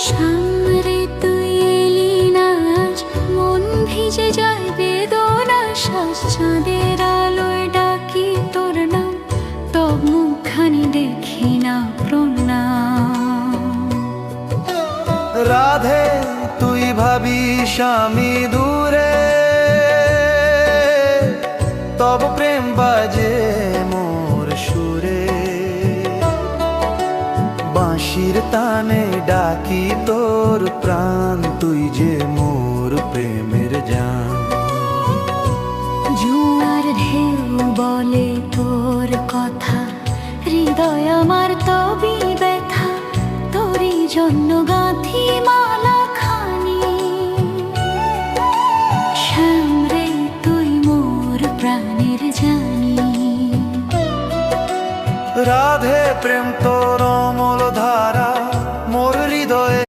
সামরে তুই এলি না আজ, মন ভিজে যায় বেদনা শ্বাস। চাঁদের আলোয় ডাকি তোর নাম, তব মুখখানি দেখি না প্রণাম। রাধে তুই ভাবিস আমি দূরে, তব প্রেম বাজে মোর সুরে। বাঁশির তানে ডাকি তোর প্রাণ, তুই যে মোর প্রেমের জান। জোয়ার ঢেউ বলে তোর কথা, হৃদয় আমার তবই ব্যথা। তোরই জন্য গাঁথি মালা খানি, শ্যামরে তুই মোর প্রাণের জানি। রাধে প্রেম তোর অমল ধারা,